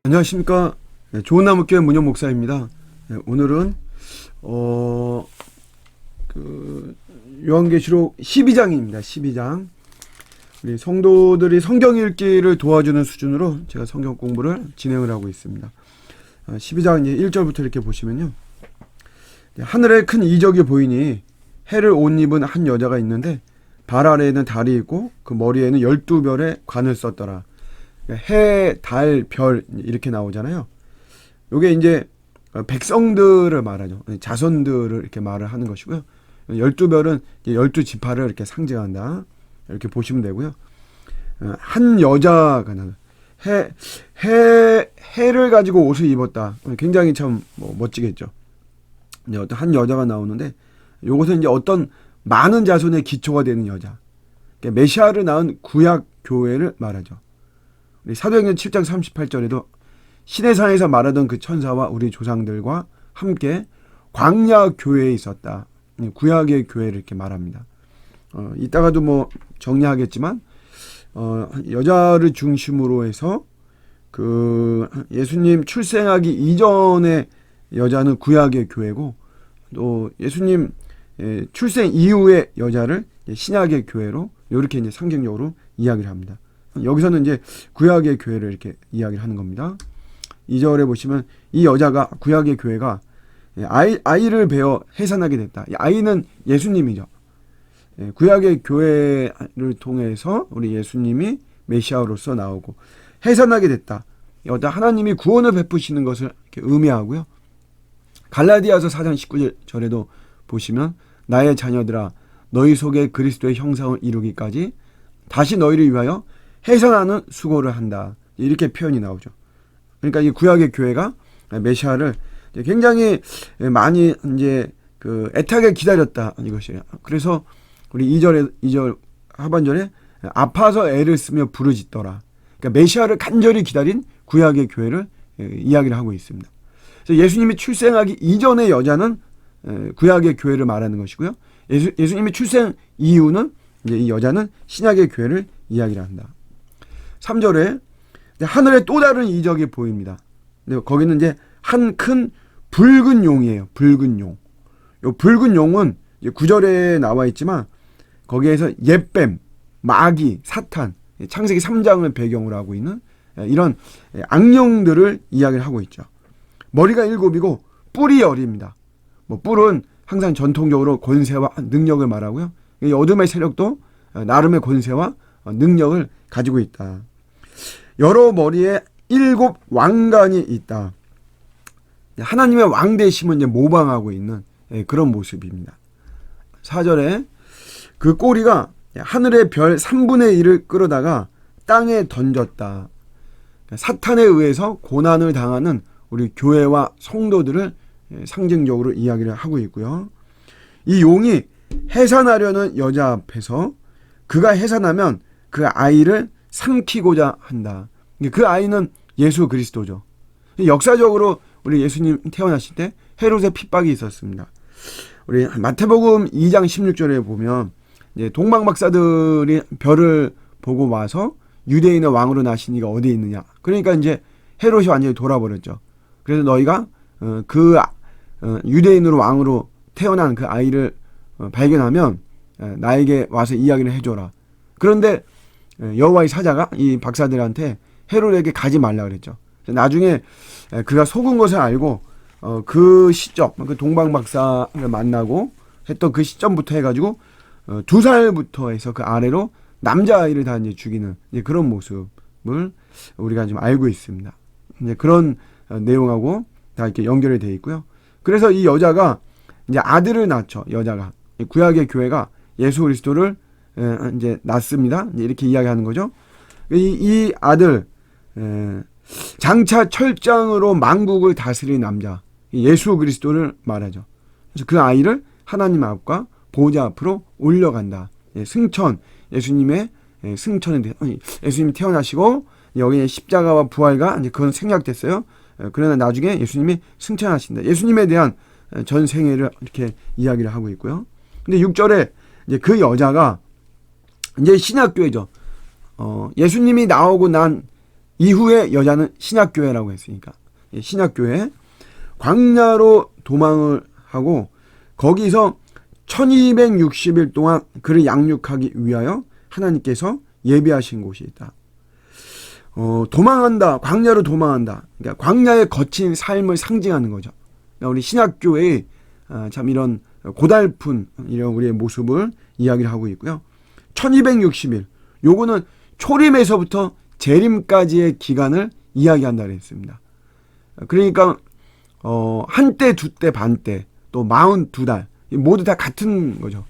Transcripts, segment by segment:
안녕하십니까. 좋은나무교회 문현 목사입니다. 오늘은 요한계시록 12장입니다. 12장. 우리 성도들이 성경 읽기를 도와주는 수준으로 제가 성경 공부를 진행을 하고 있습니다. 12장 1절부터 이렇게 보시면요. 하늘에 큰 이적이 보이니 해를 옷 입은 한 여자가 있는데 발 아래에는 달이 있고 그 머리에는 12별의 관을 썼더라. 해, 달, 별 이렇게 나오잖아요. 요게 이제 백성들을 말하죠. 자손들을 이렇게 말을 하는 것이고요. 12별은 12지파를 이렇게 상징한다. 이렇게 보시면 되고요. 한 여자가 해를 가지고 옷을 입었다. 굉장히 참 멋지겠죠. 어떤 한 여자가 나오는데 요것은 이제 어떤 많은 자손의 기초가 되는 여자. 그러니까 메시아를 낳은 구약 교회를 말하죠. 우리 사도행전 7장 38절에도 시내산에서 말하던 그 천사와 우리 조상들과 함께 광야 교회에 있었다. 구약의 교회를 이렇게 말합니다. 이따가도 정리하겠지만 여자를 중심으로 해서 그 예수님 출생하기 이전의 여자는 구약의 교회고 또 예수님 출생 이후의 여자를 신약의 교회로 이렇게 이제 상징적으로 이야기를 합니다. 여기서는 이제 구약의 교회를 이렇게 이야기를 하는 겁니다. 2절에 보시면 이 여자가 구약의 교회가 아이를 베어 해산하게 됐다. 이 아이는 예수님이죠. 구약의 교회를 통해서 우리 예수님이 메시아로서 나오고 해산하게 됐다. 어떤 하나님이 구원을 베푸시는 것을 이렇게 의미하고요. 갈라디아서 4장 19절에도 보시면 나의 자녀들아 너희 속에 그리스도의 형상을 이루기까지 다시 너희를 위하여 해산하는 수고를 한다. 이렇게 표현이 나오죠. 그러니까 이 구약의 교회가 메시아를 굉장히 많이 이제 애타게 기다렸다 이것이에요. 그래서 우리 2절 하반절에 아파서 애를 쓰며 부르짖더라. 그러니까 메시아를 간절히 기다린 구약의 교회를 이야기를 하고 있습니다. 그래서 예수님이 출생하기 이전의 여자는 구약의 교회를 말하는 것이고요. 예수님이 출생 이후는 이제 이 여자는 신약의 교회를 이야기를 한다. 3절에 하늘에 또 다른 이적이 보입니다. 근데 거기는 이제 한 큰 붉은 용이에요. 붉은 용. 요 붉은 용은 9절에 나와 있지만 거기에서 옛뱀, 마귀, 사탄, 창세기 3장을 배경으로 하고 있는 이런 악령들을 이야기를 하고 있죠. 머리가 7이고 뿔이 10입니다. 뿔은 항상 전통적으로 권세와 능력을 말하고요. 이 어둠의 세력도 나름의 권세와 능력을 가지고 있다. 여러 머리에 7 왕관이 있다. 하나님의 왕되심을 이제 모방하고 있는 그런 모습입니다. 4절에 그 꼬리가 하늘의 별 3분의 1을 끌어다가 땅에 던졌다. 사탄에 의해서 고난을 당하는 우리 교회와 성도들을 상징적으로 이야기를 하고 있고요. 이 용이 해산하려는 여자 앞에서 그가 해산하면 그 아이를 삼키고자 한다. 그 아이는 예수 그리스도죠. 역사적으로 우리 예수님 태어나실 때 헤롯의 핍박이 있었습니다. 우리 마태복음 2장 16절에 보면 이제 동방박사들이 별을 보고 와서 유대인의 왕으로 나신 이가 어디에 있느냐. 그러니까 이제 헤롯이 완전히 돌아버렸죠. 그래서 너희가 유대인으로 왕으로 태어난 그 아이를 발견하면 나에게 와서 이야기를 해줘라. 그런데 여호와의 사자가 이 박사들한테 헤롯에게 가지 말라 그랬죠. 나중에 그가 속은 것을 알고 그 시점, 그 동방 박사를 만나고 했던 그 시점부터 해가지고 2살부터 해서 그 아래로 남자아이를 다 이제 죽이는 이제 그런 모습을 우리가 좀 알고 있습니다. 이제 그런 내용하고 다 이렇게 연결이 되어 있고요. 그래서 이 여자가 이제 아들을 낳죠. 여자가 구약의 교회가 예수 그리스도를 이제 낳습니다. 이렇게 이야기하는 거죠. 이 아들 장차 철장으로 만국을 다스리는 남자 예수 그리스도를 말하죠. 그래서 그 아이를 하나님 앞과 보좌 앞으로 올려간다. 승천 예수님의 승천에 예수님이 태어나시고 여기에 십자가와 부활과 이제 그건 생략됐어요. 그러나 나중에 예수님이 승천하신다. 예수님에 대한 전 생애를 이렇게 이야기를 하고 있고요. 근데 6절에 이제 그 여자가 이제 신약교회죠. 예수님이 나오고 난 이후에 여자는 신약교회라고 했으니까 신약교회 광야로 도망을 하고 거기서 1260일 동안 그를 양육하기 위하여 하나님께서 예비하신 곳이 있다. 도망한다. 광야로 도망한다. 그러니까 광야에 거친 삶을 상징하는 거죠. 그러니까 우리 신약교회의 참 이런 고달픈 이런 우리의 모습을 이야기를 하고 있고요. 1260일. 요거는 초림에서부터 재림까지의 기간을 이야기한다 그랬습니다. 그러니까 한때, 두때, 반때, 또 42달 모두 다 같은 거죠.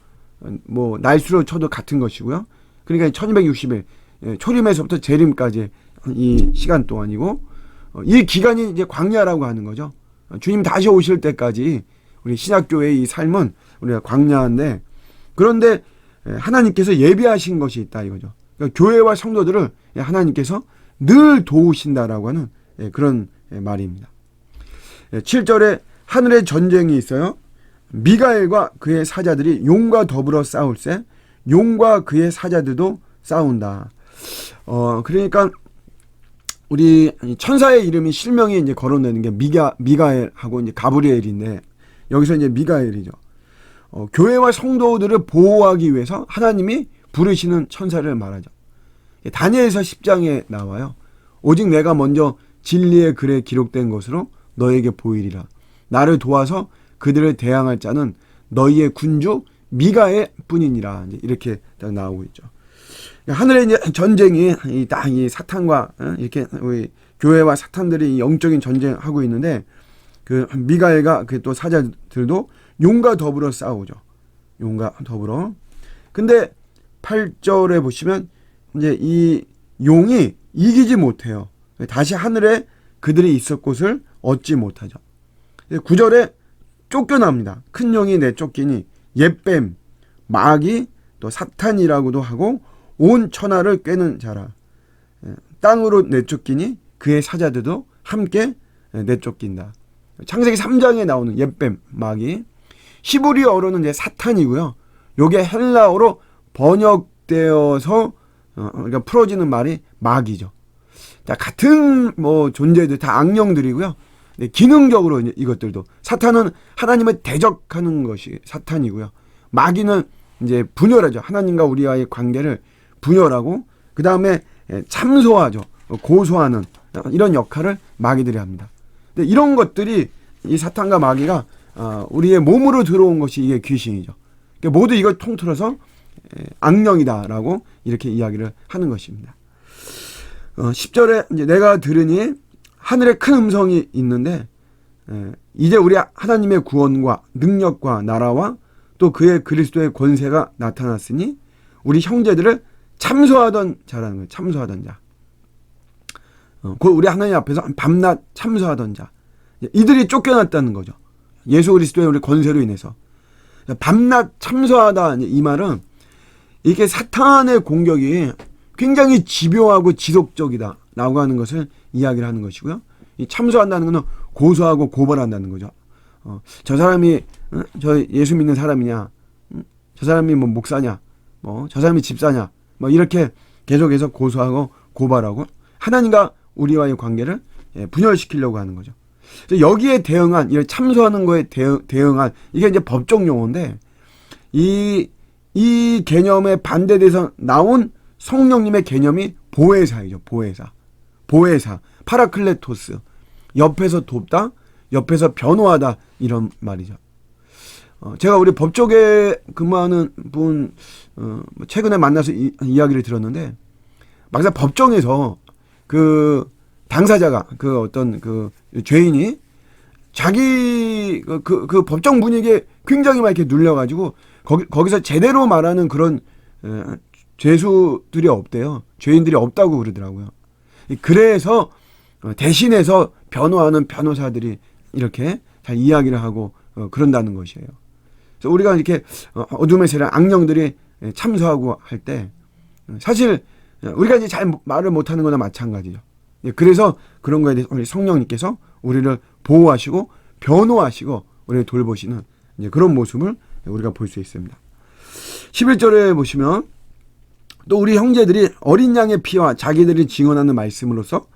뭐 날수로 쳐도 같은 것이고요. 그러니까 1260일 초림에서부터 재림까지 이 시간 동안이고 이 기간이 이제 광야라고 하는 거죠. 주님 다시 오실 때까지 우리 신약교회의 이 삶은 우리가 광야인데 그런데 하나님께서 예비하신 것이 있다 이거죠. 그러니까 교회와 성도들을 하나님께서 늘 도우신다라고 하는 그런 말입니다. 7절에 하늘에 전쟁이 있어요. 미가엘과 그의 사자들이 용과 더불어 싸울세 용과 그의 사자들도 싸운다. 그러니까 우리 천사의 이름이 실명이 이제 거론되는 게 미가엘하고 이제 가브리엘인데 여기서 이제 미가엘이죠. 교회와 성도들을 보호하기 위해서 하나님이 부르시는 천사를 말하죠. 다니엘서 10장에 나와요. 오직 내가 먼저 진리의 글에 기록된 것으로 너에게 보이리라. 나를 도와서 그들을 대항할 자는 너희의 군주 미가엘 뿐이니라. 이렇게 딱 나오고 있죠. 하늘에 이제 전쟁이 이 사탄과 이렇게 우리 교회와 사탄들이 영적인 전쟁하고 있는데 그 미가엘과 그 또 사자들도 용과 더불어 싸우죠. 용과 더불어. 근데 8절에 보시면 이제 이 용이 이기지 못해요. 다시 하늘에 그들이 있을 곳을 얻지 못하죠. 9절에 쫓겨납니다. 큰 용이 내쫓기니 옛뱀, 마귀, 또 사탄이라고도 하고 온 천하를 꿰는 자라. 땅으로 내쫓기니 그의 사자들도 함께 내쫓긴다. 창세기 3장에 나오는 옛뱀, 마귀. 히브리어로는 이제 사탄이고요. 요게 헬라어로 번역되어서 그러니까 풀어지는 말이 마귀죠. 자, 같은 뭐 존재들 다 악령들이고요. 기능적으로 이것들도 사탄은 하나님을 대적하는 것이 사탄이고요. 마귀는 이제 분열하죠. 하나님과 우리와의 관계를 분열하고 그 다음에 참소하죠. 고소하는 이런 역할을 마귀들이 합니다. 근데 이런 것들이 이 사탄과 마귀가 우리의 몸으로 들어온 것이 이게 귀신이죠. 그러니까 모두 이걸 통틀어서 악령이다라고 이렇게 이야기를 하는 것입니다. 10절에 이제 내가 들으니 하늘에 큰 음성이 있는데 이제 우리 하나님의 구원과 능력과 나라와 또 그의 그리스도의 권세가 나타났으니 우리 형제들을 참소하던 자라는 거예요. 참소하던 자. 곧 우리 하나님 앞에서 밤낮 참소하던 자. 이들이 쫓겨났다는 거죠. 예수 그리스도의 우리 권세로 인해서. 밤낮 참소하다 이 말은 이게 사탄의 공격이 굉장히 집요하고 지속적이다 라고 하는 것을 이야기를 하는 것이고요. 이 참소한다는 것은 고소하고 고발한다는 거죠. 저 사람이 저 예수 믿는 사람이냐, 저 사람이 뭐 목사냐, 뭐 저 사람이 집사냐, 뭐 이렇게 계속해서 고소하고 고발하고 하나님과 우리와의 관계를 분열시키려고 하는 거죠. 여기에 대응한, 이 참소하는 거에 대응한 이게 이제 법적 용어인데 이 개념에 반대돼서 나온 성령님의 개념이 보혜사이죠. 보혜사, 파라클레토스, 옆에서 돕다, 옆에서 변호하다 이런 말이죠. 제가 우리 법조계 근무하는 분 최근에 만나서 이야기를 들었는데 막상 법정에서 그 당사자가 그 어떤 그 죄인이 자기 그 법정 분위기에 굉장히 막 이렇게 눌려가지고 거기서 제대로 말하는 그런 죄수들이 없대요. 죄인들이 없다고 그러더라고요. 그래서 대신해서 변호하는 변호사들이 이렇게 잘 이야기를 하고 그런다는 것이에요. 그래서 우리가 이렇게 어둠의 세력 악령들이 참소하고 할 때 사실 우리가 이제 잘 말을 못하는 거나 마찬가지죠. 그래서 그런 거에 대해서 우리 성령님께서 우리를 보호하시고 변호하시고 우리를 돌보시는 이제 그런 모습을 우리가 볼 수 있습니다. 11절에 보시면 또 우리 형제들이 어린 양의 피와 자기들이 증언하는 말씀으로써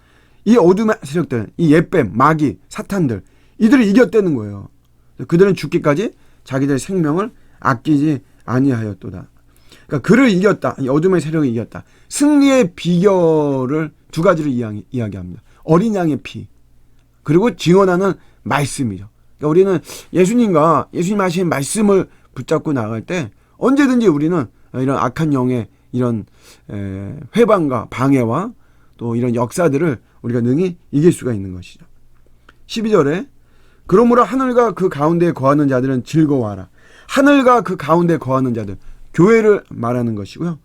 이 어둠의 세력들, 이 옛뱀, 마귀, 사탄들, 이들을 이겼다는 거예요. 그들은 죽기까지 자기들의 생명을 아끼지 아니하였도다. 그러니까 그를 이겼다. 이 어둠의 세력을 이겼다. 승리의 비결을 두 가지를 이야기합니다. 어린 양의 피, 그리고 증언하는 말씀이죠. 그러니까 우리는 예수님 하신 말씀을 붙잡고 나갈 때 언제든지 우리는 이런 악한 영의 이런 회방과 방해와 또 이런 역사들을 우리가 능히 이길 수가 있는 것이죠. 12절에 그러므로 하늘과 그 가운데에 거하는 자들은 즐거워하라. 하늘과 그 가운데 거하는 자들, 교회를 말하는 것이고요.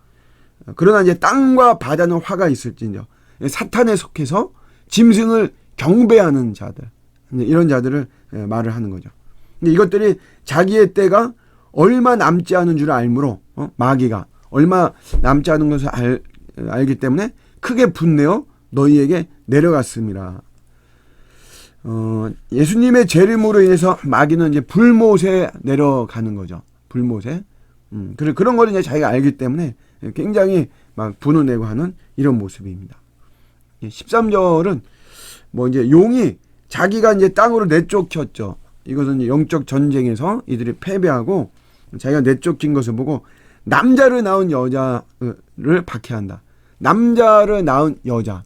그러나 이제 땅과 바다는 화가 있을지니요. 사탄에 속해서 짐승을 경배하는 자들, 이런 자들을 말을 하는 거죠. 근데 이것들이 자기의 때가 얼마 남지 않은 줄 알므로 마귀가 얼마 남지 않은 것을 알기 때문에 크게 분내어 너희에게 내려갔습니다. 예수님의 재림으로 인해서 마귀는 이제 불못에 내려가는 거죠. 불못에. 그런 거를 이제 자기가 알기 때문에 굉장히 막 분을 내고 하는 이런 모습입니다. 13절은 뭐 이제 용이 자기가 이제 땅으로 내쫓겼죠. 이것은 이제 영적 전쟁에서 이들이 패배하고 자기가 내쫓긴 것을 보고 남자를 낳은 여자를 박해한다. 남자를 낳은 여자.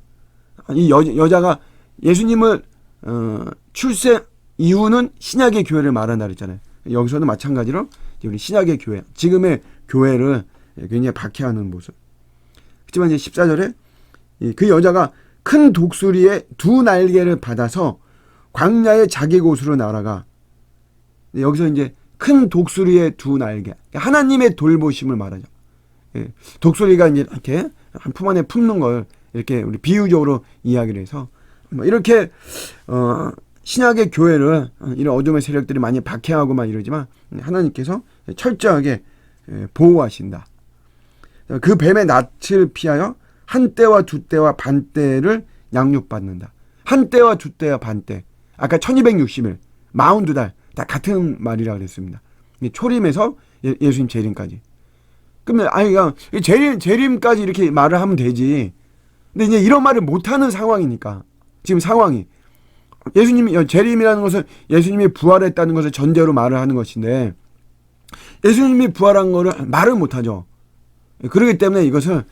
이 여자가 예수님을 출생 이후는 신약의 교회를 말한다 그랬잖아요. 여기서도 마찬가지로 우리 신약의 교회, 지금의 교회를 굉장히 박해하는 모습. 그렇지만 이제 14절에 그 여자가 큰 독수리의 두 날개를 받아서 광야의 자기 곳으로 날아가. 여기서 이제 큰 독수리의 두 날개, 하나님의 돌보심을 말하죠. 독수리가 이제 이렇게 품 안에 품는 걸 이렇게 우리 비유적으로 이야기를 해서 이렇게 신약의 교회를 이런 어둠의 세력들이 많이 박해하고 막 이러지만 하나님께서 철저하게 보호하신다. 그 뱀의 낯을 피하여 한 때와 두 때와 반 때를 양육받는다. 한 때와 두 때와 반 때. 아까 1260일, 42달 다 같은 말이라 그랬습니다. 초림에서 예수님 재림까지. 그러면 그냥 재림까지 이렇게 말을 하면 되지. 근데 이제 이런 말을 못하는 상황이니까 지금 상황이 예수님이 재림이라는 것은 예수님이 부활했다는 것을 전제로 말을 하는 것인데 예수님이 부활한 거를 말을 못하죠. 그렇기 때문에 이것을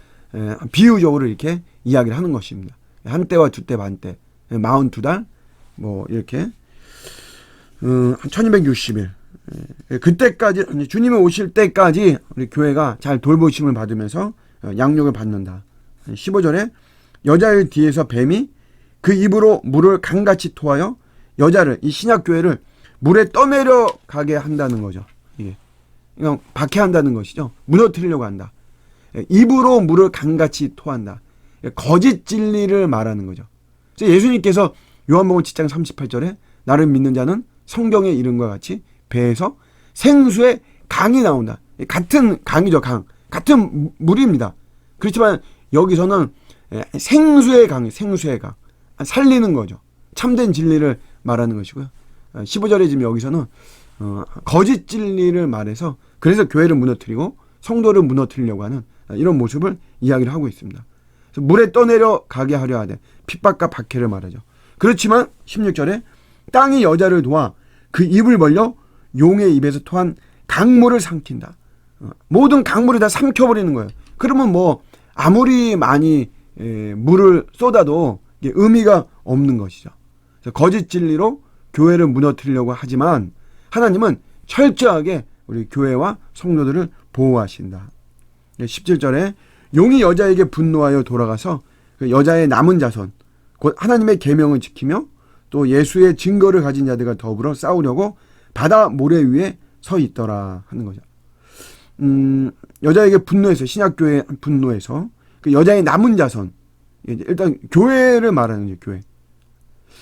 비유적으로 이렇게 이야기를 하는 것입니다. 한 때와 두 때 반 때, 42달 뭐 이렇게 1260일 그때까지 주님이 오실 때까지 우리 교회가 잘 돌보심을 받으면서 양육을 받는다. 15절에 여자의 뒤에서 뱀이 그 입으로 물을 강같이 토하여 여자를 이 신약교회를 물에 떠내려 가게 한다는 거죠. 이게 그냥 박해한다는 것이죠. 무너뜨리려고 한다. 입으로 물을 강같이 토한다. 거짓 진리를 말하는 거죠. 예수님께서 요한복음 7장 38절에 나를 믿는 자는 성경의 이름과 같이 배에서 생수의 강이 나온다. 같은 강이죠. 같은 물입니다. 그렇지만 여기서는 생수의 강. 살리는 거죠. 참된 진리를 말하는 것이고요. 15절에 지금 여기서는 거짓 진리를 말해서 그래서 교회를 무너뜨리고 성도를 무너뜨리려고 하는 이런 모습을 이야기를 하고 있습니다. 그래서 물에 떠내려 가게 하려 하되 핍박과 박해를 말하죠. 그렇지만 16절에 땅이 여자를 도와 그 입을 벌려 용의 입에서 토한 강물을 삼킨다. 모든 강물을 다 삼켜버리는 거예요. 그러면 뭐 아무리 많이 물을 쏟아도 의미가 없는 것이죠. 거짓 진리로 교회를 무너뜨리려고 하지만 하나님은 철저하게 우리 교회와 성도들을 보호하신다. 17절에 용이 여자에게 분노하여 돌아가서 그 여자의 남은 자손 곧 하나님의 계명을 지키며 또 예수의 증거를 가진 자들과 더불어 싸우려고 바다 모래 위에 서 있더라 하는 거죠. 여자에게 분노해서 신약교회 분노해서 그 여자의 남은 자손 일단 교회를 말하는 거죠. 교회.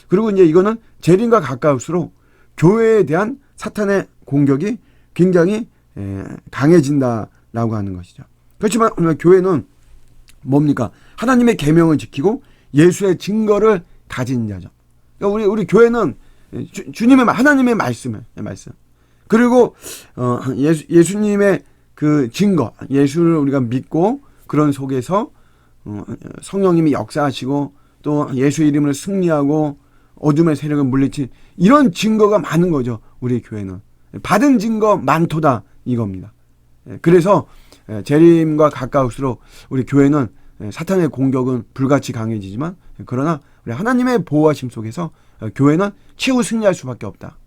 그리고 이제 이거는 재림과 가까울수록 교회에 대한 사탄의 공격이 굉장히 강해진다라고 하는 것이죠. 그렇지만 교회는 뭡니까? 하나님의 계명을 지키고 예수의 증거를 가진 자죠. 그러니까 우리 교회는 주님의 하나님의 말씀. 그리고 예수님의 그 증거, 예수를 우리가 믿고 그런 속에서 성령님이 역사하시고 또 예수 이름으로 승리하고 어둠의 세력을 물리친 이런 증거가 많은 거죠. 우리 교회는. 받은 증거 많도다 이겁니다. 그래서 재림과 가까울수록 우리 교회는 사탄의 공격은 불같이 강해지지만 그러나 우리 하나님의 보호하심 속에서 교회는 최후 승리할 수밖에 없다.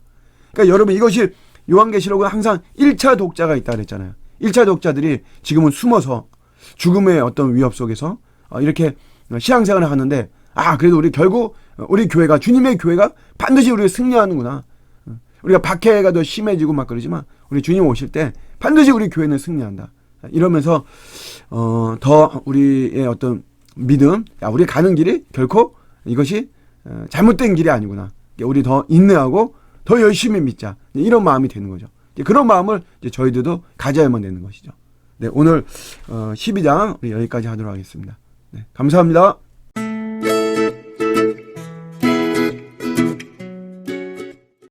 그러니까 여러분 이것이 요한계시록은 항상 1차 독자가 있다 그랬잖아요. 1차 독자들이 지금은 숨어서 죽음의 어떤 위협 속에서 이렇게 신앙생활을 하는데 그래도 우리 결국 우리 교회가 주님의 교회가 반드시 우리가 승리하는구나. 우리가 박해가 더 심해지고 막 그러지만 우리 주님 오실 때 반드시 우리 교회는 승리한다. 이러면서 더 우리의 어떤 믿음, 우리 가는 길이 결코 이것이 잘못된 길이 아니구나. 우리 더 인내하고 더 열심히 믿자. 이런 마음이 되는 거죠. 그런 마음을 이제 저희들도 가져야만 되는 것이죠. 네, 오늘 12장 우리 여기까지 하도록 하겠습니다. 네, 감사합니다.